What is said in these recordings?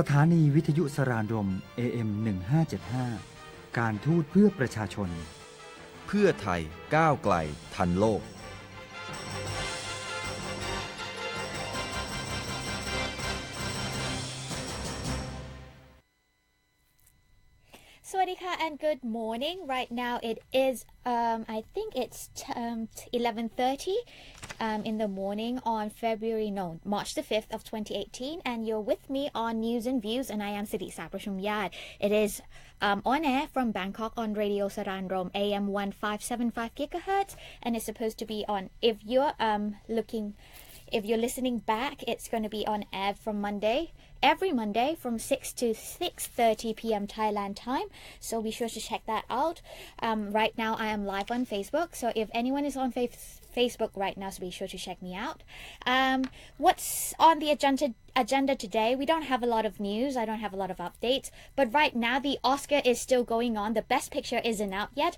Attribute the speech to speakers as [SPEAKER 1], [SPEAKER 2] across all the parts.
[SPEAKER 1] สถานีวิทยุสรานรม AM 1575การทูตเพื่อประชาชน
[SPEAKER 2] เพื่อไทยก้าวไกลทันโลก
[SPEAKER 3] สวัสดีค่ะ and good morning. Right now it is I think it's 11:30 in the morning on March the 5th of 2018 and you're with me on News and Views and I am Siddhiประช It is on air from Bangkok on Radio Sara'n Rom AM 1575 gigahertz and it's supposed to be on if you're listening back it's going to be on air from every Monday from 6 to 6:30 p.m. Thailand time. So be sure to check that out. Right now I am live on Facebook. So if anyone is on Facebook right now, so be sure to check me out. What's on the agenda today? We don't have a lot of news. I don't have a lot of updates. But right now the Oscar is still going on. The Best Picture isn't out yet.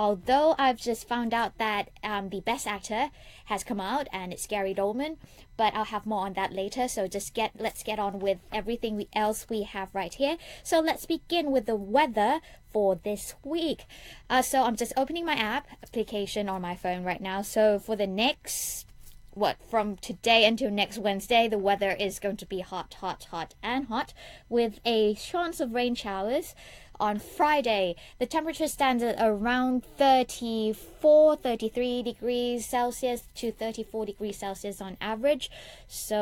[SPEAKER 3] Although I've just found out that the Best Actor has come out and it's Gary Oldman. But I'll have more on that later. So let's get on with everything else we have right here. So let's begin with the weather for this week. So I'm just opening my application on my phone right now. So for the next from today until next Wednesday, the weather is going to be hot with a chance of rain showers. On Friday, the temperature stands at around 33 degrees Celsius to 34 degrees Celsius on average. So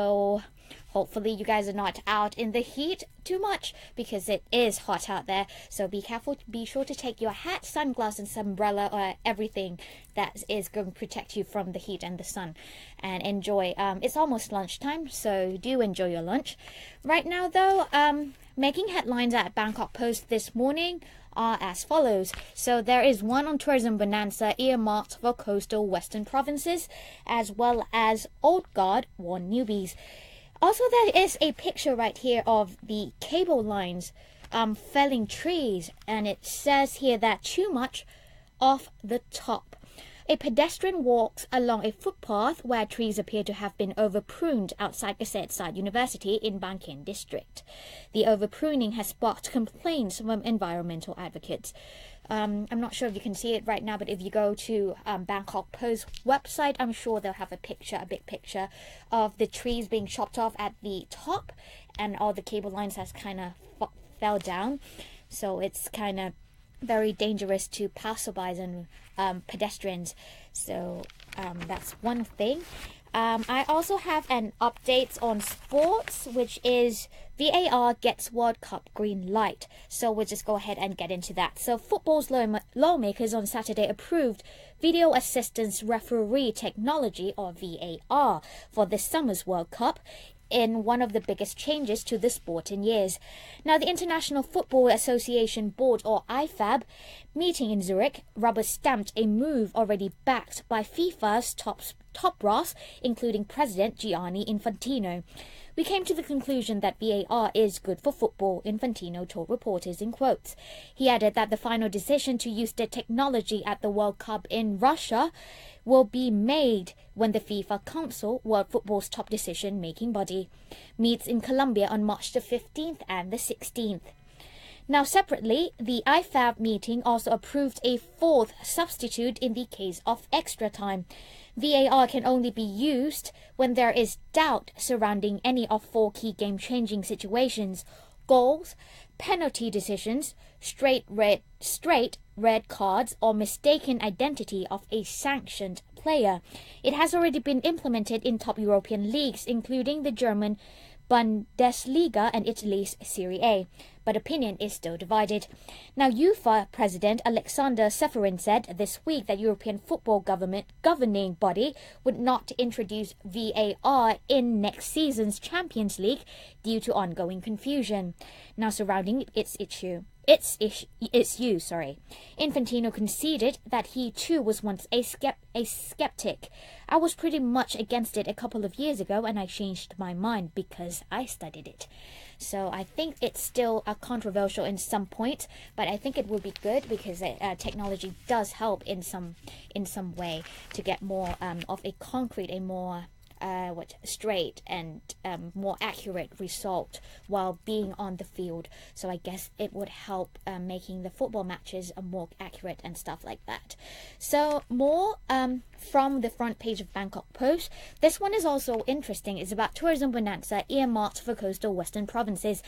[SPEAKER 3] hopefully you guys are not out in the heat too much because it is hot out there. So be careful. Be sure to take your hat, sunglasses, umbrella, or everything that is going to protect you from the heat and the sun. And enjoy. It's almost lunchtime, so do enjoy your lunch. Right now, though, making headlines at Bangkok Post this morning are as follows. So there is one on tourism bonanza earmarked for coastal western provinces, as well as Old Guard warn newbies. Also, there is a picture right here of the cable lines felling trees, and it says here that too much off the top. A pedestrian walks along a footpath where trees appear to have been overpruned outside Kasetsart University in Bangkok district. The overpruning has sparked complaints from environmental advocates. I'm not sure if you can see it right now, but if you go to Bangkok Post website, I'm sure they'll have a big picture of the trees being chopped off at the top and all the cable lines has kind of fell down. So it's kind of very dangerous to passerbys and pedestrians. So that's one thing. I also have an update on sports, which is VAR gets World Cup green light. So we'll just go ahead and get into that. So football's lawmakers on Saturday approved video assistance referee technology or VAR for this summer's World Cup in one of the biggest changes to the sport in years. Now, the International Football Association Board, or IFAB, meeting in Zurich, rubber-stamped a move already backed by FIFA's top brass, including President Gianni Infantino. We came to the conclusion that VAR is good for football, Infantino told reporters in quotes. He added that the final decision to use the technology at the World Cup in Russia will be made when the FIFA Council, World Football's top decision-making body, meets in Colombia on March the 15th and the 16th. Now, separately, the IFAB meeting also approved a fourth substitute in the case of extra time. VAR can only be used when there is doubt surrounding any of four key game-changing situations: goals, penalty decisions, straight red cards, or mistaken identity of a sanctioned player. It has already been implemented in top European leagues, including the German Bundesliga and Italy's Serie A, but opinion is still divided. Now, UEFA President Alexander Seferin said this week that European football governing body would not introduce VAR in next season's Champions League due to ongoing confusion. Now, surrounding its use. Infantino conceded that he too was once a skeptic. I was pretty much against it a couple of years ago and I changed my mind because I studied it. So I think it's still controversial in some point, but I think it will be good because technology does help in some way to get more of a concrete, a more straight and more accurate result while being on the field. So I guess it would help making the football matches more accurate and stuff like that. So more from the front page of Bangkok Post. This one is also interesting. It's about tourism bonanza earmarked for coastal western provinces.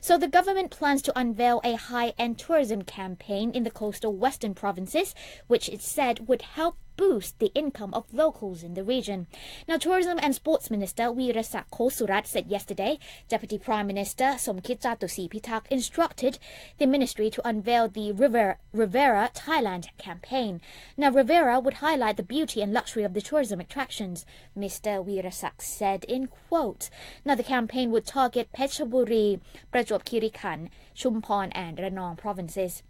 [SPEAKER 3] So the government plans to unveil a high-end tourism campaign in the coastal western provinces, which it said would help boost the income of locals in the region. Now, Tourism and Sports Minister Weerasak Khosurat said yesterday, Deputy Prime Minister Somkit Jatusipitak instructed the ministry to unveil the Rivera Thailand campaign. Now, Rivera would highlight the beauty and luxury of the tourism attractions, Mr. Weerasak said in quotes. Now, the campaign would target Phetchaburi, Prajop Khiri-Khan, Chumphon and Ranong provinces.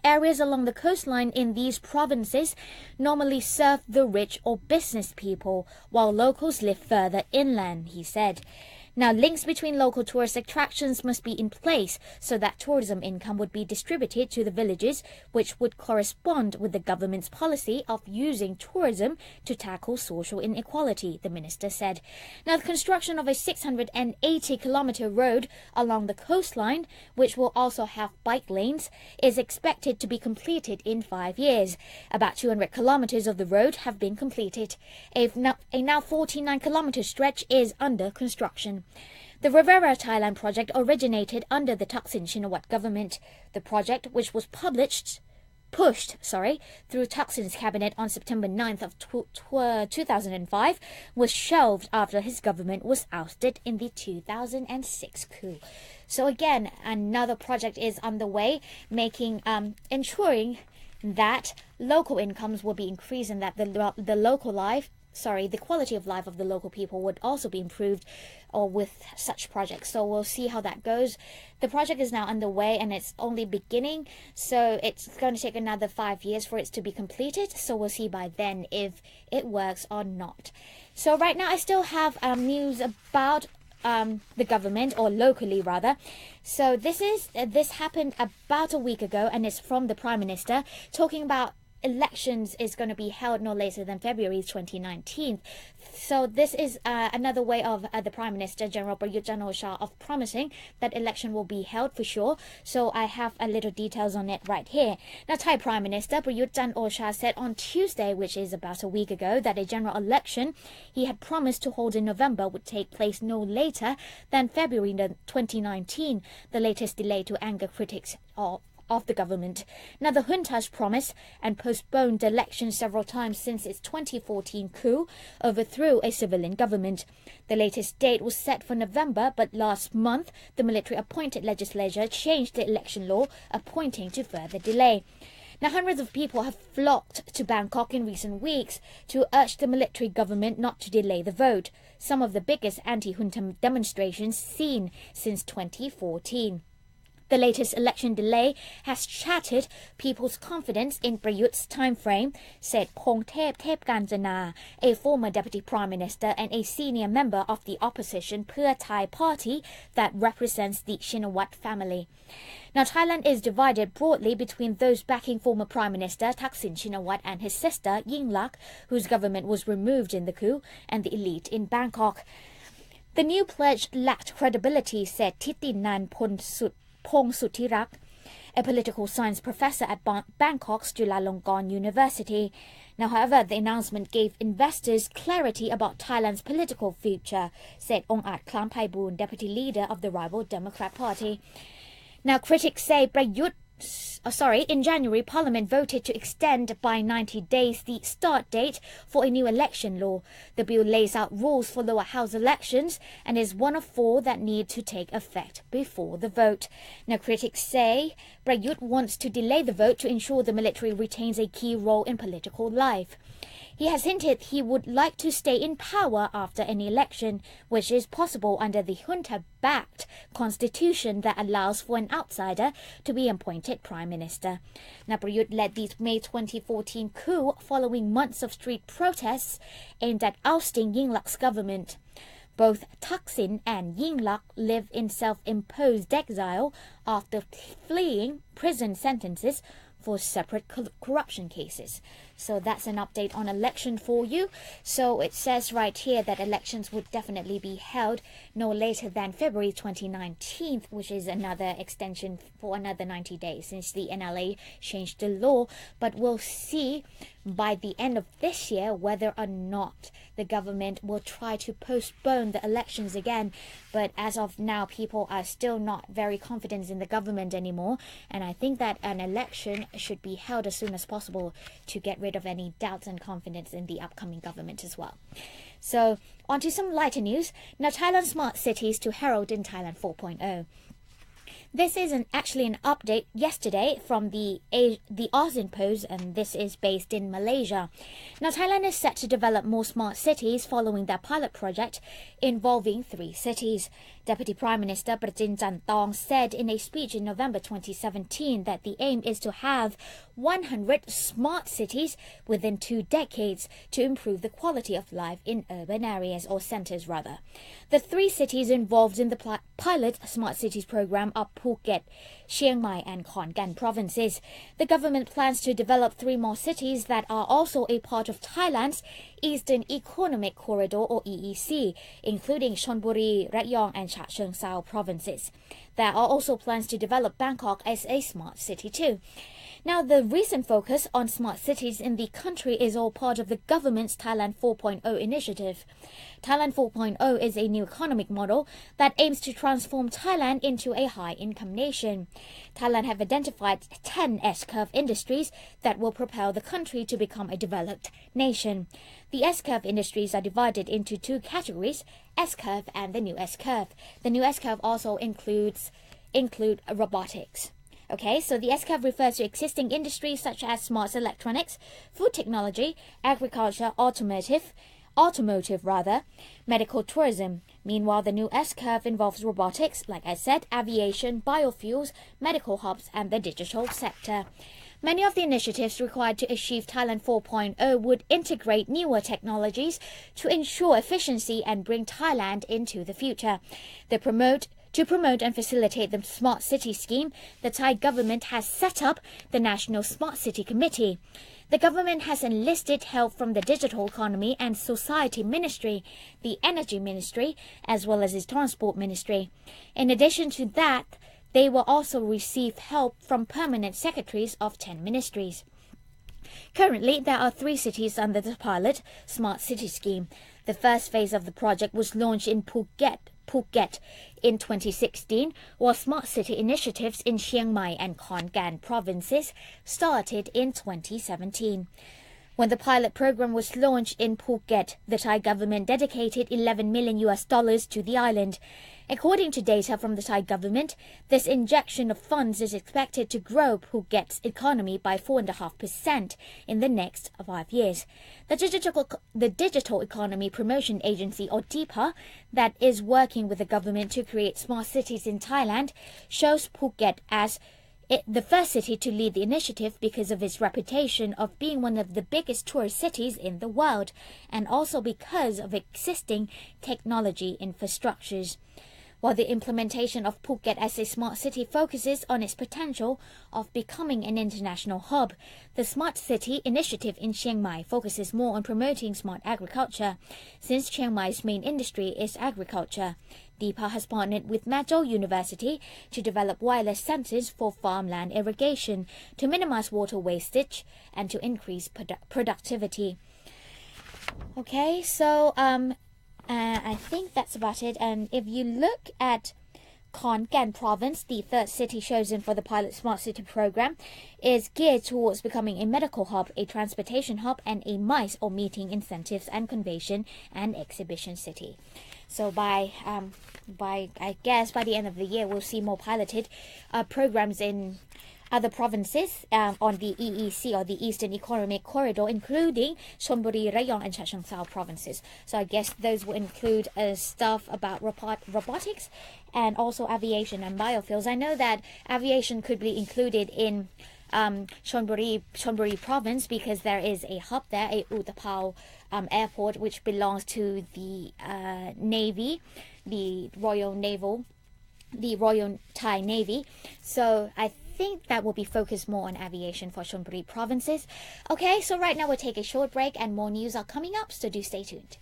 [SPEAKER 3] Areas along the coastline in these provinces normally serve the rich or business people, while locals live further inland, he said. Now, links between local tourist attractions must be in place so that tourism income would be distributed to the villages, which would correspond with the government's policy of using tourism to tackle social inequality, the minister said. Now, the construction of a 680-kilometre road along the coastline, which will also have bike lanes, is expected to be completed in 5 years. About 200 kilometres of the road have been completed. A now 49-kilometre stretch is under construction. The Rivera Thailand project originated under the Thaksin Shinawatra government. The project, which was pushed through Thaksin's cabinet on September 9th of 2005, was shelved after his government was ousted in the 2006 coup. So again, another project is underway, ensuring that local incomes will be increased and that the quality of life of the local people would also be improved with such projects. So we'll see how that goes. The project is now underway and it's only beginning, so it's going to take another 5 years for it to be completed. So we'll see by then if it works or not. So right now I still have news about the government, or locally rather. So this happened about a week ago, and it's from the Prime Minister talking about elections is going to be held no later than February 2019. So this is another way of the Prime Minister, General Prayut Chan-o-cha, of promising that election will be held for sure. So I have a little details on it right here. Now, Thai Prime Minister Prayut Chan-o-cha said on Tuesday, which is about a week ago, that a general election he had promised to hold in November would take place no later than February 2019, the latest delay to anger critics of the government. Now, the junta's promised and postponed the election several times since its 2014 coup overthrew a civilian government. The latest date was set for November, but last month, the military-appointed legislature changed the election law, pointing to further delay. Now, hundreds of people have flocked to Bangkok in recent weeks to urge the military government not to delay the vote, some of the biggest anti-junta demonstrations seen since 2014. The latest election delay has shattered people's confidence in Prayut's time frame, said Pongthep Thepkanjana, a former deputy prime minister and a senior member of the opposition Pheu Thai party that represents the Shinawatra family. Now, Thailand is divided broadly between those backing former Prime Minister Thaksin Shinawatra and his sister Yingluck, whose government was removed in the coup, and the elite in Bangkok. The new pledge lacked credibility, said Thitinan Pong Suthirak, a political science professor at Bangkok's Chulalongkorn University. Now, however, the announcement gave investors clarity about Thailand's political future, said Ong'at Klamphaiboon, deputy leader of the rival Democrat Party. Now, critics say in January, Parliament voted to extend by 90 days the start date for a new election law. The bill lays out rules for lower house elections and is one of 4 that need to take effect before the vote. Now, critics say Prayut wants to delay the vote to ensure the military retains a key role in political life. He has hinted he would like to stay in power after any election, which is possible under the junta-backed constitution that allows for an outsider to be appointed prime minister. Now, Prayut led the May 2014 coup following months of street protests aimed at ousting Yingluck's government. Both Thaksin and Yingluck live in self-imposed exile after fleeing prison sentences for separate corruption cases. So that's an update on election for you. So it says right here that elections would definitely be held no later than February 2019, which is another extension for another 90 days since the NLA changed the law. But we'll see by the end of this year whether or not the government will try to postpone the elections again. But as of now, people are still not very confident in the government anymore, and I think that an election should be held as soon as possible to get rid of any doubts and confidence in the upcoming government as well. So on to some lighter news. Now, Thailand smart cities to herald in Thailand 4.0. This is actually an update yesterday from the ASEAN Post, and this is based in Malaysia. Now, Thailand is set to develop more smart cities following their pilot project involving 3 cities. Deputy Prime Minister Prachin said in a speech in November 2017 that the aim is to have 100 smart cities within 2 decades to improve the quality of life in urban areas, or centers rather. The 3 cities involved in the pilot smart cities program are Phuket, Chiang Mai and Khon Kaen provinces. The government plans to develop 3 more cities that are also a part of Thailand's Eastern Economic Corridor, or EEC, including Chonburi, Rayong and Cha Cheong Sao provinces. There are also plans to develop Bangkok as a smart city too. Now, the recent focus on smart cities in the country is all part of the government's Thailand 4.0 initiative. Thailand 4.0 is a new economic model that aims to transform Thailand into a high-income nation. Thailand have identified 10 S-curve industries that will propel the country to become a developed nation. The S-curve industries are divided into 2 categories, S-curve and the new S-curve. The new S-curve also include robotics. Okay, so the S-curve refers to existing industries such as smart electronics, food technology, agriculture, automotive, medical tourism. Meanwhile, the new S-curve involves robotics, like I said, aviation, biofuels, medical hubs, and the digital sector. Many of the initiatives required to achieve Thailand 4.0 would integrate newer technologies to ensure efficiency and bring Thailand into the future. To promote and facilitate the Smart City scheme, the Thai government has set up the National Smart City Committee. The government has enlisted help from the Digital Economy and Society Ministry, the Energy Ministry, as well as the Transport Ministry. In addition to that, they will also receive help from permanent secretaries of 10 ministries. Currently, there are 3 cities under the pilot Smart City scheme. The first phase of the project was launched in Phuket in 2016, while smart city initiatives in Chiang Mai and Khon Kaen provinces started in 2017. When the pilot program was launched in Phuket, the Thai government dedicated $11 million to the island. According to data from the Thai government, this injection of funds is expected to grow Phuket's economy by 4.5% in the next 5 years. The Digital Economy Promotion Agency, or DIPA, that is working with the government to create smart cities in Thailand, shows Phuket as the first city to lead the initiative because of its reputation of being one of the biggest tourist cities in the world, and also because of existing technology infrastructures. While the implementation of Phuket as a smart city focuses on its potential of becoming an international hub, the Smart City initiative in Chiang Mai focuses more on promoting smart agriculture, since Chiang Mai's main industry is agriculture. DIPA has partnered with Major University to develop wireless sensors for farmland irrigation to minimize water wastage and to increase productivity. Okay, so I think that's about it. And if you look at Khon Kaen province, the 3rd city chosen for the pilot smart city program, is geared towards becoming a medical hub, a transportation hub, and a MICE, or meeting, incentives and convention and exhibition city. So by I guess by the end of the year, we'll see more piloted programs in other provinces on the EEC, or the Eastern Economic Corridor, including Chonburi, Rayong and Cha Cheong Sao provinces. So I guess those will include stuff about robotics and also aviation and biofuels. I know that aviation could be included in Chonburi province because there is a hub there, a Utapao airport, which belongs to the Navy, the Royal Thai Navy. So I think that will be focused more on aviation for Chonburi provinces. Okay, so right now we'll take a short break and more news are coming up, so do stay tuned.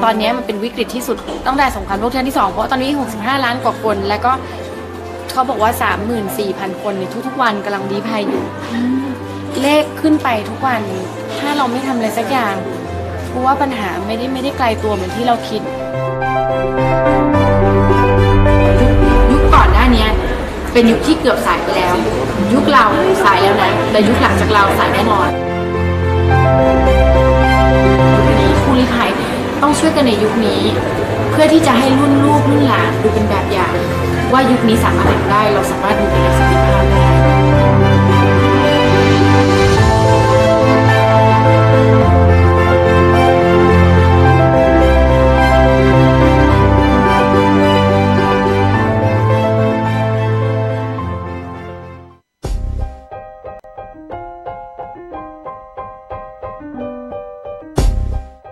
[SPEAKER 4] ตอนนี้มันเป็นวิกฤตที่สุดตั้งแต่สงครามโลกครั้งที่2เพราะตอนนี้65ล้านกว่าคนแล้วก็เขาบอกว่า 34,000 คนในทุกๆวันกำลังลี้ภัยอยู่เลขขึ้นไปทุกวันถ้าเราไม่ทำอะไรสักอย่างเพราะว่าปัญหาไม่ได้ไกลตัวเหมือนที่เราคิดยุคก่อนหน้านี้เป็นยุคที่เกือบสายไปแล้วยุคเราสายแล้วนะแต่ยุคหลังจากเราสายแน่นอนผู้ลี้ภัยต้องช่วยกันในยุคนี้เพื่อที่จะให้รุ่นลูกรุ่นหลานดูเป็นแบบอย่างว่ายุคนี้สามารถทำได้เราสามารถดูเป็นประสิทธิภาพได้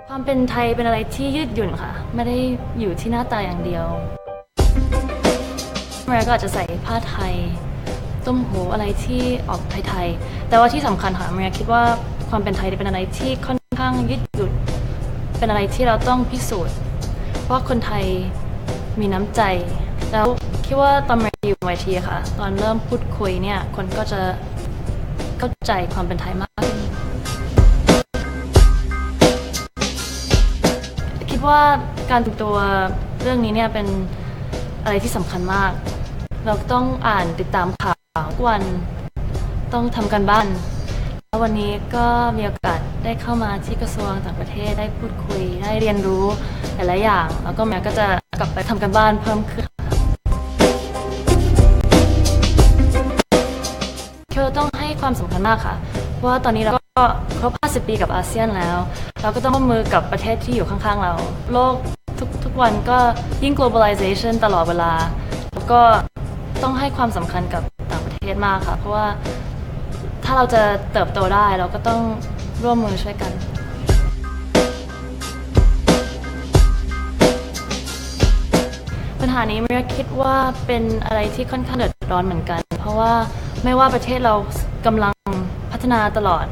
[SPEAKER 5] ความเป็นไทยเป็นอะไรที่ยืดหยุ่นค่ะไม่ได้อยู่ที่หน้าตาอย่างเดียวเมียก็อาจจะใส่ผ้าไทยต้มหูอะไรที่ออกไทยๆแต่ว่าที่สำคัญค่ะเมียคิดว่าความเป็นไทยเป็นอะไรที่ค่อนข้างยืดหยุ่นเป็นอะไรที่เราต้องพิสูจน์เพราะคนไทยมีน้ำใจแล้วคิดว่าตอนเมียอยู่YTค่ะตอนเริ่มพูดคุยเนี่ยคนก็จะเข้าใจความเป็นไทยมากคิดว่าการเตรียมตัวเรื่องนี้เนี่ยเป็นอะไรที่สำคัญมากเราต้องอ่านติดตามข่าวทุกวันต้องทำกันบ้านแล้ววันนี้ก็มีโอกาสได้เข้ามาที่กระทรวงต่างประเทศได้พูดคุยได้เรียนรู้หลายๆอย่างแล้วก็แม่ก็จะกลับไปทำกันบ้านเพิ่มขึ้นเราต้องให้ความสำคัญมากค่ะเพราะว่าตอนนี้เราก็ครบ50 ปีกับอาเซียนแล้วเราก็ต้องร่วมมือกับประเทศที่อยู่ข้างๆเราโลกทุกวันก็ยิ่ง globalization ตลอดเวลาแล้วก็ต้องให้ความสำคัญกับต่างประเทศมากค่ะเพราะว่าถ้าเราจะเติบโตได้เราก็ต้องร่วมมือช่วยกันปัญหานี้เมียคิดว่าเป็นอะไรที่ค่อนข้างเดือดร้อนเหมือนกันเพราะว่าไม่ว่าประเทศเรากำลังพัฒนาตลอด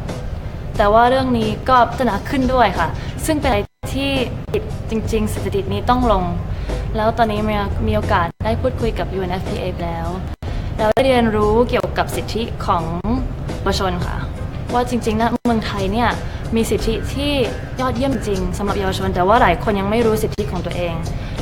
[SPEAKER 5] แต่ว่าเรื่องนี้ก็พัฒนาขึ้นด้วยค่ะซึ่งเป็นอะไรที่จริงๆสถิตินี้ต้องลงแล้วตอนนี้มีโอกาสได้พูดคุยกับ UNFPA แล้วได้เรียนรู้เกี่ยวกับสิทธิของเยาวชนค่ะว่าจริงๆนะเมืองไทยเนี่ยมีสิทธิที่ยอดเยี่ยมจริงสำหรับเยาวชนแต่ว่าหลายคนยังไม่รู้สิทธิของตัวเอง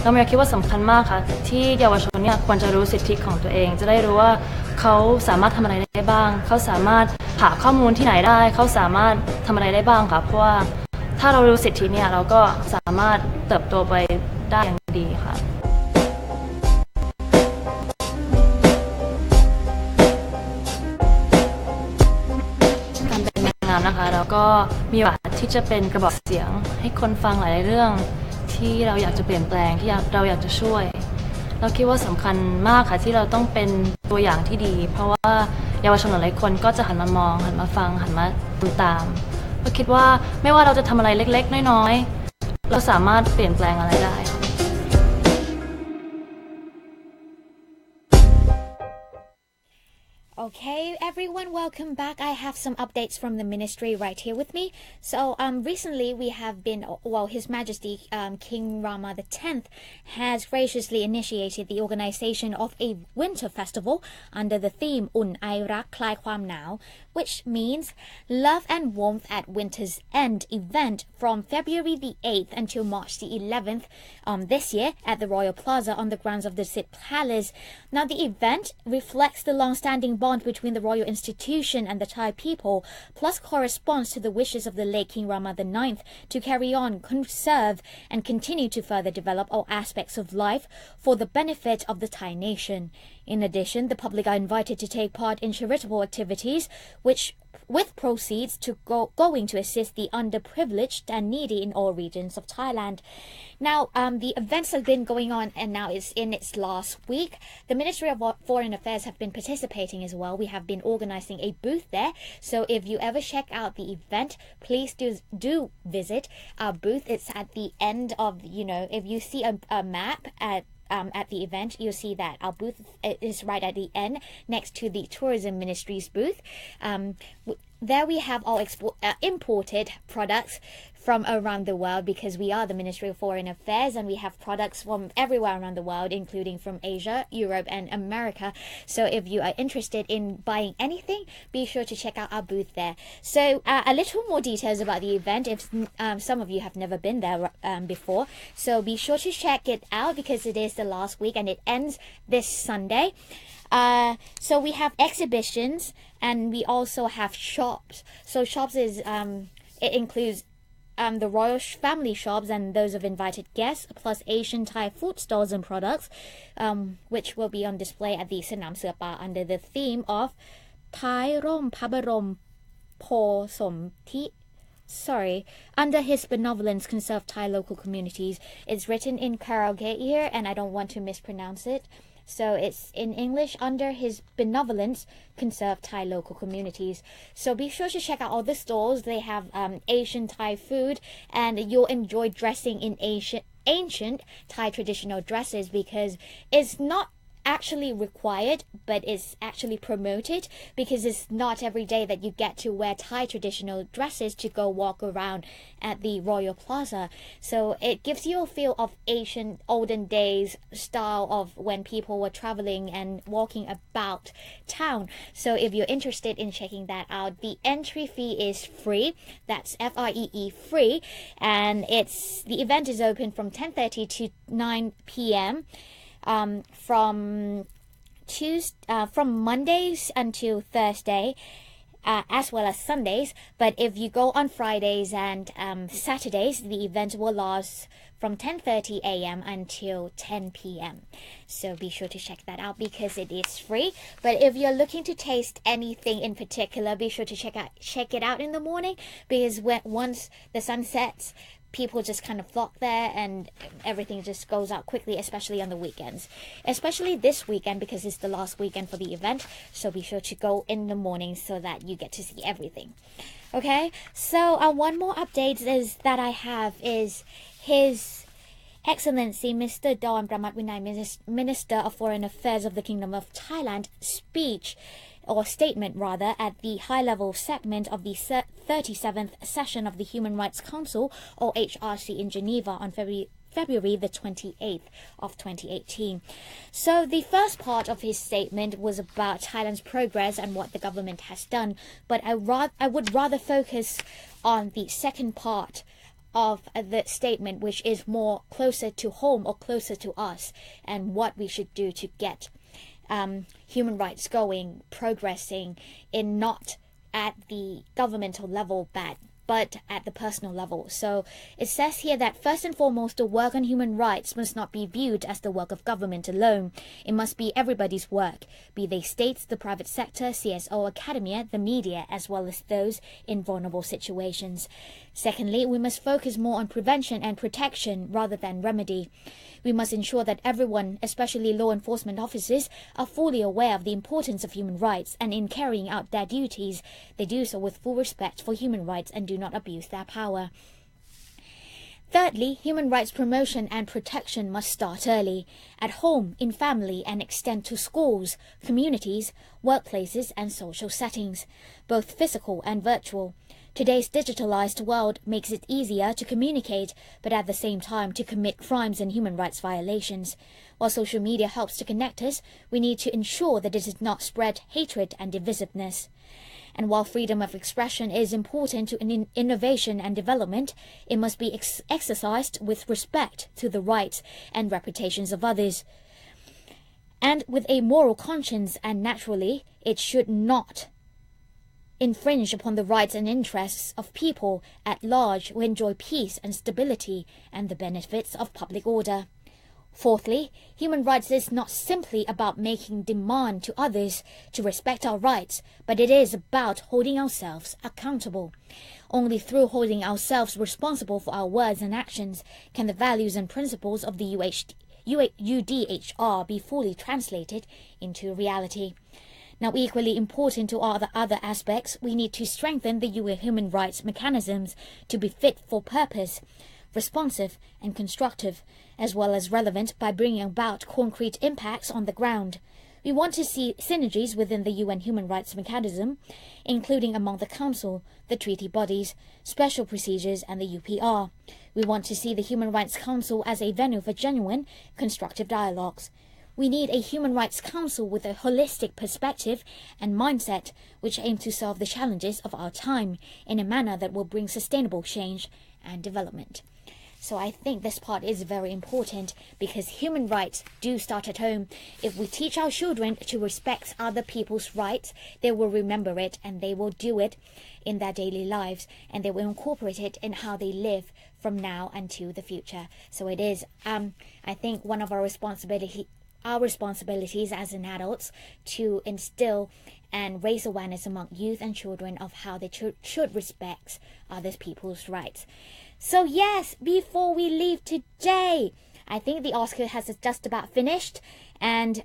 [SPEAKER 5] แล้วเมียคิดว่าสำคัญมากค่ะที่เยาวชนเนี่ยควรจะรู้สิทธิของตัวเองจะได้รู้ว่าเขาสามารถทำอะไรได้บ้างเขาสามารถหาข้อมูลที่ไหนได้เขาสามารถทำอะไรได้บ้างค่ะเพราะว่าถ้าเรารู้สิทธิเนี่ยเราก็สามารถเติบโตไปได้อย่างดีค่ะการเป็นนางงามนะคะเราก็มีโอกาสที่จะเป็นกระบอกเสียงให้คนฟังหลายๆเรื่องที่เราอยากจะเปลี่ยนแปลงที่เราอยากจะช่วยเราคิดว่าสำคัญมากค่ะที่เราต้องเป็นตัวอย่างที่ดีเพราะว่าเยาวชนหลายคนก็จะหันมามองหันมาฟังหันมาดูตามก็คิดว่าไม่ว่าเราจะทำอะไรเล็กๆน้อยๆเราสามารถเปลี่ยนแปลงอะไรได้
[SPEAKER 3] Okay, everyone, welcome back. I have some updates from the ministry right here with me. So, recently we have been, His Majesty King Rama X has graciously initiated the organization of a winter festival under the theme อุ่นไอรักคลายความหนาว which means love and warmth at winter's end event from February the 8th until March the 11th this year at the Royal Plaza on the grounds of the Sit Palace. Now, the event reflects the long-standing bond between the royal institution and the Thai people, plus corresponds to the wishes of the late King Rama IX to carry on, conserve, and continue to further develop all aspects of life for the benefit of the Thai nation. In addition, the public are invited to take part in charitable activities, which with proceeds going to assist the underprivileged and needy in all regions of Thailand. Now, the events have been going on and now it's in its last week. The Ministry of Foreign Affairs have been participating as well. We have been organizing a booth there. So if you ever check out the event, please do visit our booth. It's at the end of, if you see a map at the event, you'll see that our booth is right at the end next to the Tourism Ministry's booth. There we have all imported products from around the world because we are the Ministry of Foreign Affairs and we have products from everywhere around the world, including from Asia, Europe and America. So if you are interested in buying anything, be sure to check out our booth there. So a little more details about the event if some of you have never been there before. So be sure to check it out because it is the last week and it ends this Sunday. So we have exhibitions and we also have shops. So shops is it includes the royal family shops and those of invited guests, plus Asian Thai food stalls and products, which will be on display at the Sanam Sirpa under the theme of Thai Rom Pabarom Po Som Thi. Under his benevolence, conserve Thai local communities. It's written in karaoke here, and I don't want to mispronounce it. So it's in English, under his benevolence, conserve Thai local communities. So be sure to check out all the stalls. They have Asian Thai food and you'll enjoy dressing in ancient Thai traditional dresses because it's not actually required, but it's actually promoted because it's not every day that you get to wear Thai traditional dresses to go walk around at the Royal Plaza. So it gives you a feel of ancient olden days style of when people were traveling and walking about town. So if you're interested in checking that out, the entry fee is free. That's FREE free, and the event is open from 10:30 to 9 p.m. From Mondays until Thursday, as well as Sundays. But if you go on Fridays and Saturdays, the event will last from 10:30 a.m. until 10 p.m. So be sure to check that out because it is free. But if you're looking to taste anything in particular, be sure to check it out in the morning because once the sun sets, people just kind of flock there and everything just goes out quickly, especially on the weekends. Especially this weekend because it's the last weekend for the event. So be sure to go in the morning so that you get to see everything. Okay, so one more update is that I have is His Excellency Mr. Don Pramat Vinay, Minister of Foreign Affairs of the Kingdom of Thailand, speech or statement rather, at the high-level segment of the 37th session of the Human Rights Council, or HRC, in Geneva on February the 28th of 2018. So the first part of his statement was about Thailand's progress and what the government has done, but I would rather focus on the second part of the statement, which is more closer to home or closer to us and what we should do to get human rights going, progressing in not at the governmental level but at the personal level. So it says here that first and foremost, the work on human rights must not be viewed as the work of government alone. It must be everybody's work, be they states, the private sector, CSO, academia, the media, as well as those in vulnerable situations. Secondly, we must focus more on prevention and protection rather than remedy. We must ensure that everyone, especially law enforcement officers, are fully aware of the importance of human rights, and in carrying out their duties, they do so with full respect for human rights and do not abuse their power. Thirdly, human rights promotion and protection must start early, at home, in family, and extend to schools, communities, workplaces, and social settings, both physical and virtual. Today's digitalized world makes it easier to communicate, but at the same time to commit crimes and human rights violations. While social media helps to connect us, we need to ensure that it does not spread hatred and divisiveness. And while freedom of expression is important to innovation and development, it must be exercised with respect to the rights and reputations of others, and with a moral conscience, and naturally, it should not infringe upon the rights and interests of people at large who enjoy peace and stability and the benefits of public order. Fourthly, human rights is not simply about making demand to others to respect our rights, but it is about holding ourselves accountable. Only through holding ourselves responsible for our words and actions can the values and principles of the UDHR be fully translated into reality. Now, equally important to all the other aspects, we need to strengthen the UN human rights mechanisms to be fit for purpose, responsive and constructive, as well as relevant by bringing about concrete impacts on the ground. We want to see synergies within the UN human rights mechanism, including among the Council, the treaty bodies, special procedures and the UPR. We want to see the Human Rights Council as a venue for genuine, constructive dialogues. We need a Human Rights Council with a holistic perspective and mindset which aim to solve the challenges of our time in a manner that will bring sustainable change and development. So I think this part is very important because human rights do start at home. If we teach our children to respect other people's rights, they will remember it and they will do it in their daily lives and they will incorporate it in how they live from now until the future. So it is, I think, one of our responsibilities as an adults to instill and raise awareness among youth and children of how they should respect other people's rights. So yes, before we leave today, I think the Oscar has just about finished, and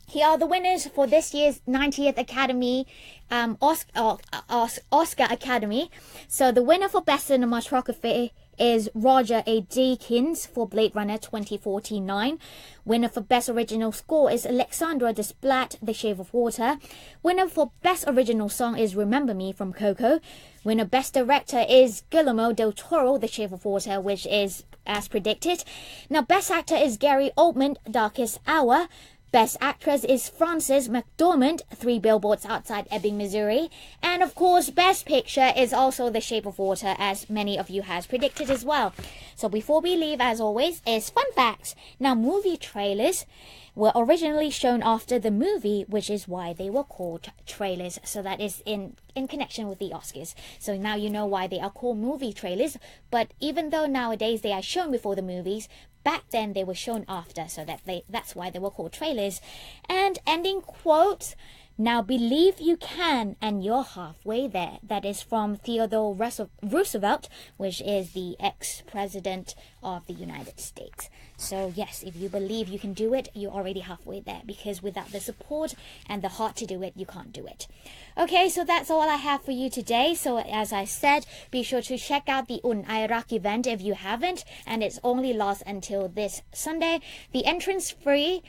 [SPEAKER 3] here are the winners for this year's 90th Academy Oscar Academy. So the winner for Best Cinematography is Roger A. Deakins for Blade Runner 2049. Winner for Best Original Score is Alexandra Desplat, The Shape of Water. Winner for Best Original Song is Remember Me from Coco. Winner Best Director is Guillermo del Toro, The Shape of Water, which is as predicted. Now Best Actor is Gary Oldman, Darkest Hour. Best Actress is Frances McDormand, 3 Billboards Outside Ebbing, Missouri. And of course, Best Picture is also The Shape of Water, as many of you has predicted as well. So before we leave, as always, is fun facts. Now, movie trailers were originally shown after the movie, which is why they were called trailers. So that is in connection with the Oscars. So now you know why they are called movie trailers. But even though nowadays they are shown before the movies, back then they were shown after, so that's why they were called trailers. And ending quote, now believe you can and you're halfway there. That is from Theodore Roosevelt, which is the ex-president of the United States. So yes, if you believe you can do it, you're already halfway there, because without the support and the heart to do it, you can't do it. Okay, so that's all I have for you today. So as I said, be sure to check out the Iraq event if you haven't, and it's only lasts until this Sunday. The entrance fee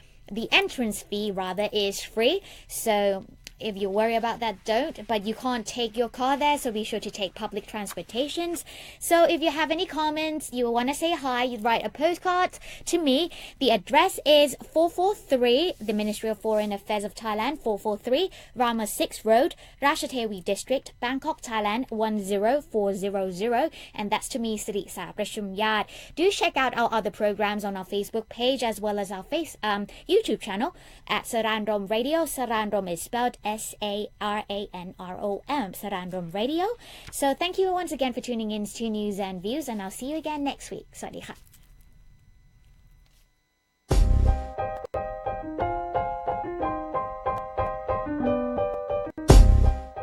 [SPEAKER 3] is free. So if you worry about that, don't. But you can't take your car there, so be sure to take public transportations. So if you have any comments, you want to say hi, you write a postcard to me. The address is 443, the Ministry of Foreign Affairs of Thailand, 443 Rama 6 Road, Ratchathewi District, Bangkok, Thailand 10400. And that's to me, Sri Sa Prashumyat. Do check out our other programs on our Facebook page as well as our YouTube channel at Sara'n Rom Radio. Sara'n Rom is spelled SARANROM, Sara'n Rom Radio. So thank you once again for tuning in to News and Views, and I'll see you again next week. สวัสดีค่ะ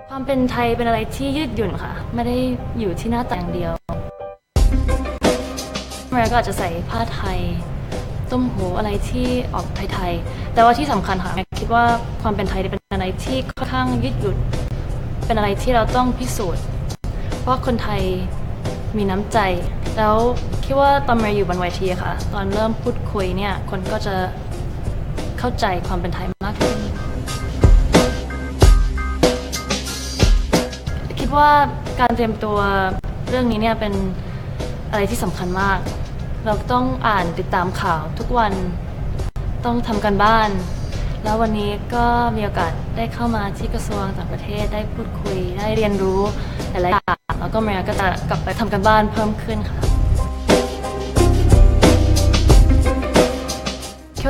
[SPEAKER 5] ความเป็นไทยเป็นอะไรที่ยืดหยุ่นค่ะไม่ได้อยู่ที่หน้าตาอย่างเดียวเมื่อก็อาจจะใส่ผ้าไทยต้มหูอะไรที่ออกไทยๆแต่ว่าที่สำคัญค่ะคิดว่าความเป็นไทยเป็นอะไรที่ค่อนข้างยืดหยุ่นเป็นอะไรที่เราต้องพิสูจน์เพราะคนไทยมีน้ำใจแล้วคิดว่าตอนมาอยู่บนเวทีค่ะตอนเริ่มพูดคุยเนี่ยคนก็จะเข้าใจความเป็นไทยมากขึ้นคิดว่าการเตรียมตัวเรื่องนี้เนี่ยเป็นอะไรที่สำคัญมากเราต้องอ่านติดตามข่าวทุกวันต้องทำการบ้านแล้ววันนี้ก็มีโอกาสได้เข้ามาที่กระทรวงต่างประเทศได้พูดคุยได้เรียนรู้หลายๆอย่างแล้วก็เมียก็จะกลับไปทำการบ้านเพิ่มขึ้นค่ะ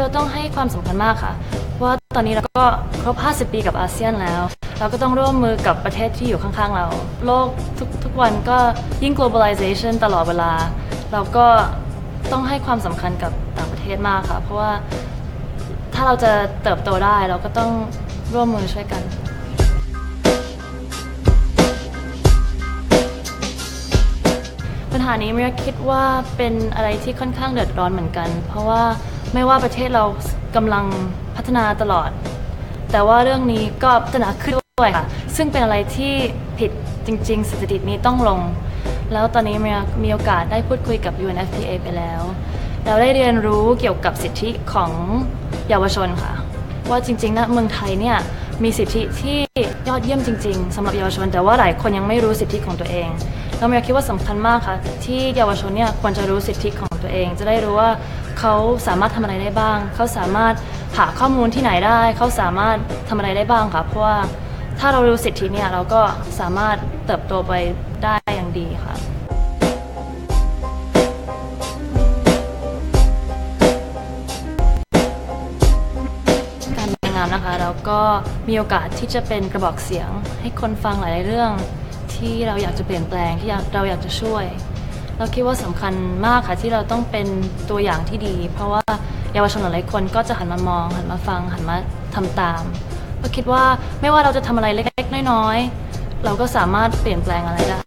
[SPEAKER 5] เราต้องให้ความสำคัญมากค่ะเพราะว่าตอนนี้เราก็ครบ50 ปีกับอาเซียนแล้วเราก็ต้องร่วมมือกับประเทศที่อยู่ข้างๆเราโลกทุกวันก็ยิ่ง globalization ตลอดเวลาเราก็ต้องให้ความสำคัญกับต่างประเทศ ทศมากค่ะเพราะว่าถ้าเราจะเติบโตได้เราก็ต้องร่วมมือช่วยกันปัญหานี้เมียคิดว่าเป็นอะไรที่ค่อนข้างเดือดร้อนเหมือนกันเพราะว่าไม่ว่าประเทศเรากำลังพัฒนาตลอดแต่ว่าเรื่องนี้ก็พัฒนาขึ้นด้วยค่ะซึ่งเป็นอะไรที่ผิดจริงๆสถิตินี้ต้องลงแล้วตอนนี้มีโอกาสได้พูดคุยกับ UNFPA ไปแล้วเราได้เรียนรู้เกี่ยวกับสิทธิของเยาวชนค่ะว่าจริงๆนะเมืองไทยเนี่ยมีสิทธิที่ยอดเยี่ยมจริงๆสำหรับเยาวชนแต่ว่าหลายคนยังไม่รู้สิทธิของตัวเองเราคิดว่าสำคัญมากค่ะที่เยาวชนเนี่ยควรจะรู้สิทธิของตัวเองจะได้รู้ว่าเขาสามารถทำอะไรได้บ้างเขาสามารถหาข้อมูลที่ไหนได้เขาสามารถทำอะไรได้บ้างค่ะเพราะว่าถ้าเรารู้สิทธิเนี่ยเราก็สามารถเติบโตไปได้อย่างดีค่ะการทำงานนะคะเราก็มีโอกาสที่จะเป็นกระบอกเสียงให้คนฟังหลายๆเรื่องที่เราอยากจะเปลี่ยนแปลงที่เราอยากจะช่วยเราคิดว่าสำคัญมากค่ะที่เราต้องเป็นตัวอย่างที่ดีเพราะว่าเยาวชนหลายคนก็จะหันมามองหันมาฟังหันมาทำตามก็คิดว่าไม่ว่าเราจะทำอะไรเล็กๆน้อยๆเราก็สามารถเปลี่ยนแปลงอะไรได้